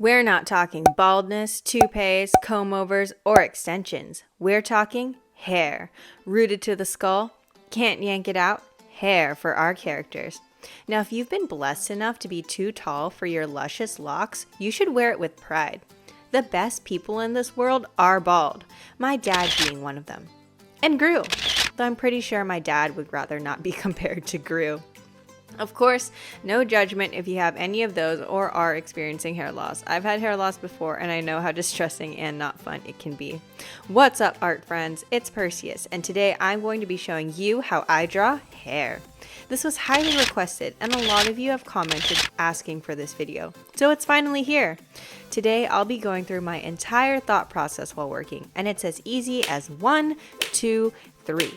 We're not talking baldness, toupees, comb-overs, or extensions. We're talking hair. Rooted to the skull, can't yank it out, hair for our characters. Now, if you've been blessed enough to be too tall for your luscious locks, you should wear it with pride. The best people in this world are bald, my dad being one of them. And Gru, though I'm pretty sure my dad would rather not be compared to Gru. Of course, no judgment if you have any of those or are experiencing hair loss. I've had hair loss before and I know how distressing and not fun it can be. What's up, art friends? It's Perseus, and today I'm going to be showing you how I draw hair. This was highly requested and a lot of you have commented asking for this video, so it's finally here. Today I'll be going through my entire thought process while working, and it's as easy as 1, 2, 3.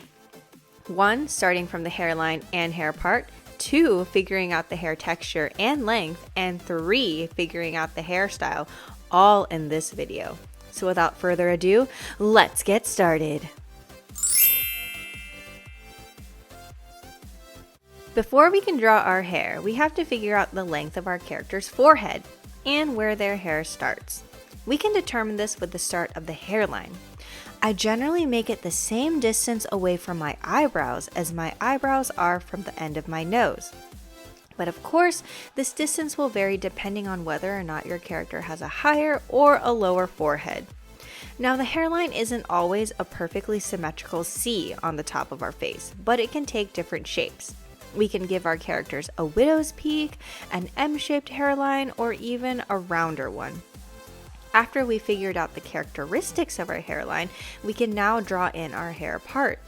1, starting from the hairline and hair part. 2, figuring out the hair texture and length, and 3, figuring out the hairstyle, all in this video. So without further ado, let's get started. Before we can draw our hair, we have to figure out the length of our character's forehead and where their hair starts. We can determine this with the start of the hairline. I generally make it the same distance away from my eyebrows as my eyebrows are from the end of my nose. But of course, this distance will vary depending on whether or not your character has a higher or a lower forehead. Now, the hairline isn't always a perfectly symmetrical C on the top of our face, but it can take different shapes. We can give our characters a widow's peak, an M-shaped hairline, or even a rounder one. After we figured out the characteristics of our hairline, we can now draw in our hair part.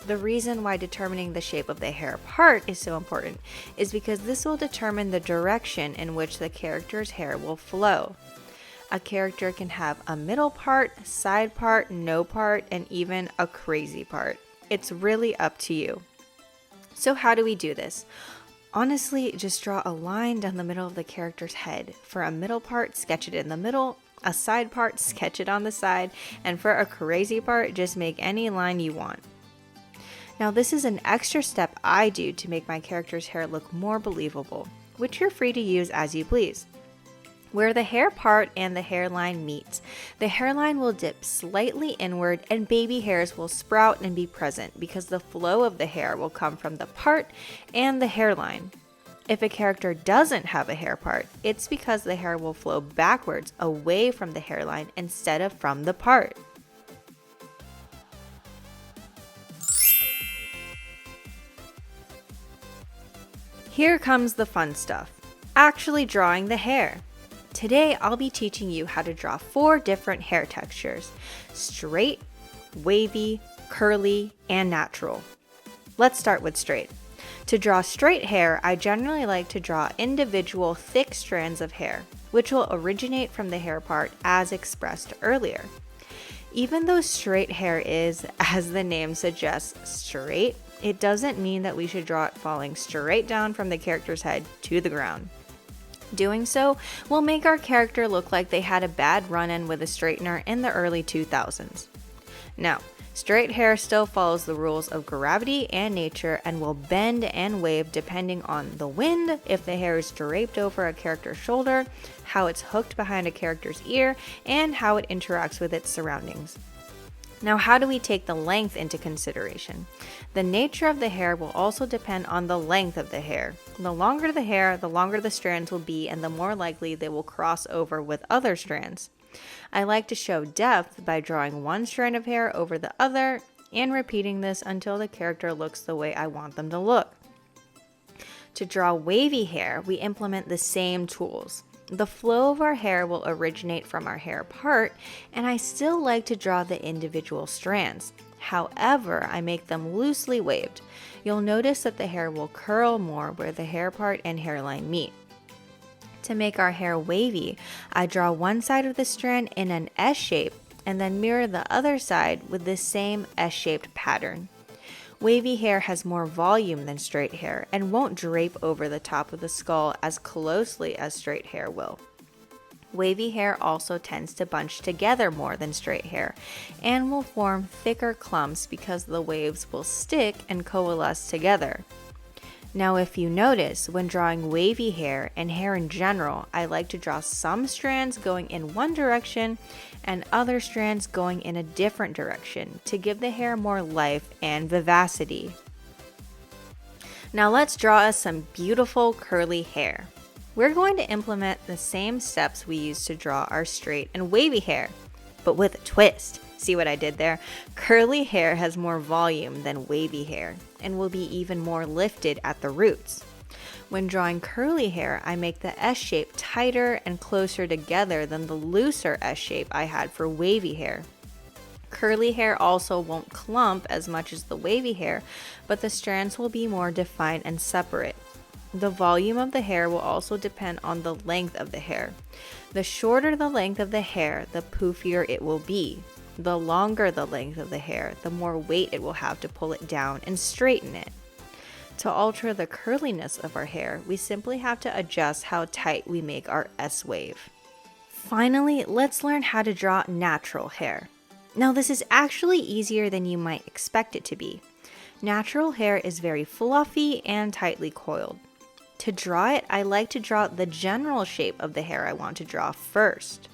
The reason why determining the shape of the hair part is so important is because this will determine the direction in which the character's hair will flow. A character can have a middle part, side part, no part, and even a crazy part. It's really up to you. So how do we do this? Honestly, just draw a line down the middle of the character's head. For a middle part, sketch it in the middle. A side part, sketch it on the side, and for a crazy part, just make any line you want. Now, this is an extra step I do to make my character's hair look more believable, which you're free to use as you please. Where the hair part and the hairline meet, the hairline will dip slightly inward and baby hairs will sprout and be present because the flow of the hair will come from the part and the hairline. If a character doesn't have a hair part, it's because the hair will flow backwards away from the hairline instead of from the part. Here comes the fun stuff, actually drawing the hair. Today I'll be teaching you how to draw 4 different hair textures: straight, wavy, curly, and natural. Let's start with straight. To draw straight hair, I generally like to draw individual thick strands of hair, which will originate from the hair part as expressed earlier. Even though straight hair is, as the name suggests, straight, it doesn't mean that we should draw it falling straight down from the character's head to the ground. Doing so will make our character look like they had a bad run-in with a straightener in the early 2000s. Now, straight hair still follows the rules of gravity and nature and will bend and wave depending on the wind, if the hair is draped over a character's shoulder, how it's hooked behind a character's ear, and how it interacts with its surroundings. Now, how do we take the length into consideration? The nature of the hair will also depend on the length of the hair. The longer the hair, the longer the strands will be, and the more likely they will cross over with other strands. I like to show depth by drawing one strand of hair over the other and repeating this until the character looks the way I want them to look. To draw wavy hair, we implement the same tools. The flow of our hair will originate from our hair part, and I still like to draw the individual strands. However, I make them loosely waved. You'll notice that the hair will curl more where the hair part and hairline meet. To make our hair wavy, I draw one side of the strand in an S shape and then mirror the other side with the same S-shaped pattern. Wavy hair has more volume than straight hair and won't drape over the top of the skull as closely as straight hair will. Wavy hair also tends to bunch together more than straight hair and will form thicker clumps because the waves will stick and coalesce together. Now, if you notice, when drawing wavy hair and hair in general, I like to draw some strands going in one direction and other strands going in a different direction to give the hair more life and vivacity. Now let's draw us some beautiful curly hair. We're going to implement the same steps we used to draw our straight and wavy hair, but with a twist. See what I did there? Curly hair has more volume than wavy hair and will be even more lifted at the roots. When drawing curly hair, I make the S shape tighter and closer together than the looser S shape I had for wavy hair. Curly hair also won't clump as much as the wavy hair, but the strands will be more defined and separate. The volume of the hair will also depend on the length of the hair. The shorter the length of the hair, the poofier it will be. The longer the length of the hair, the more weight it will have to pull it down and straighten it. To alter the curliness of our hair, we simply have to adjust how tight we make our S wave. Finally, let's learn how to draw natural hair. Now, this is actually easier than you might expect it to be. Natural hair is very fluffy and tightly coiled. To draw it, I like to draw the general shape of the hair I want to draw first.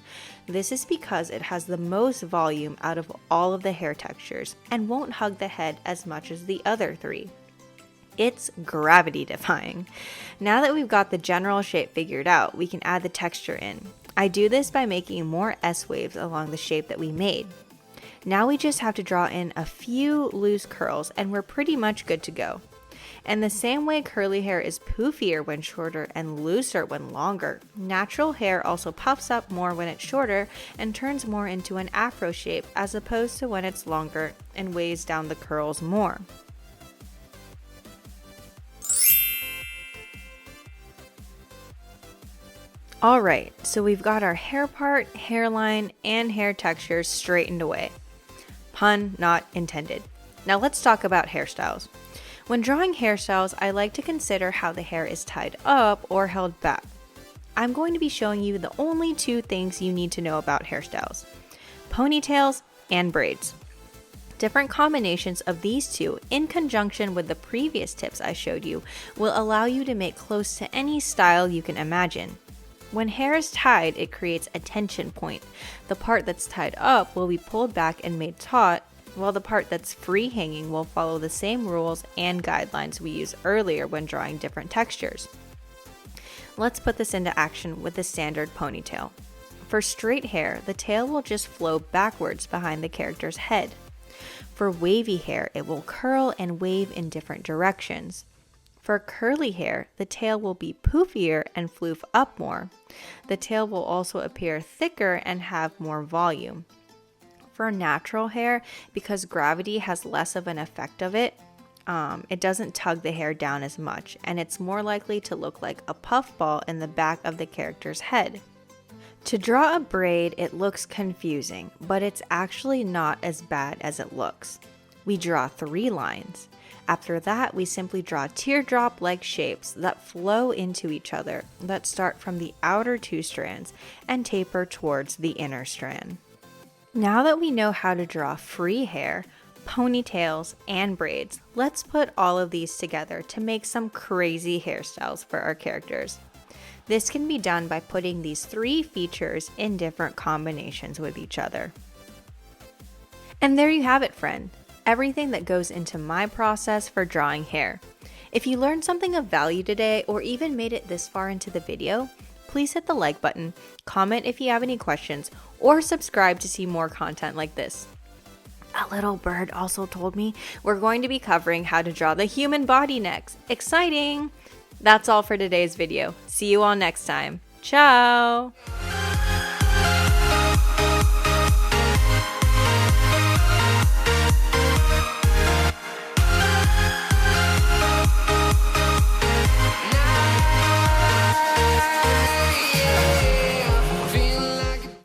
This is because it has the most volume out of all of the hair textures and won't hug the head as much as the other three. It's gravity defying. Now that we've got the general shape figured out, we can add the texture in. I do this by making more S waves along the shape that we made. Now we just have to draw in a few loose curls and we're pretty much good to go. And the same way curly hair is poofier when shorter and looser when longer, natural hair also puffs up more when it's shorter and turns more into an afro shape as opposed to when it's longer and weighs down the curls more. Alright, so we've got our hair part, hairline, and hair textures straightened away. Pun not intended. Now let's talk about hairstyles. When drawing hairstyles, I like to consider how the hair is tied up or held back. I'm going to be showing you the only two things you need to know about hairstyles: ponytails and braids. Different combinations of these two in conjunction with the previous tips I showed you will allow you to make close to any style you can imagine. When hair is tied, it creates a tension point. The part that's tied up will be pulled back and made taut, while the part that's free hanging will follow the same rules and guidelines we used earlier when drawing different textures. Let's put this into action with the standard ponytail. For straight hair, the tail will just flow backwards behind the character's head. For wavy hair, it will curl and wave in different directions. For curly hair, the tail will be poofier and floof up more. The tail will also appear thicker and have more volume. For natural hair, because gravity has less of an effect of it, it doesn't tug the hair down as much, and it's more likely to look like a puffball in the back of the character's head. To draw a braid, it looks confusing, but it's actually not as bad as it looks. We draw 3 lines. After that, we simply draw teardrop-like shapes that flow into each other, that start from the outer 2 strands and taper towards the inner strand. Now that we know how to draw free hair, ponytails, and braids, let's put all of these together to make some crazy hairstyles for our characters. This can be done by putting these 3 features in different combinations with each other. And there you have it, friend. Everything that goes into my process for drawing hair. If you learned something of value today or even made it this far into the video, please hit the like button, comment if you have any questions, or subscribe to see more content like this. A little bird also told me we're going to be covering how to draw the human body next. Exciting! That's all for today's video. See you all next time. Ciao!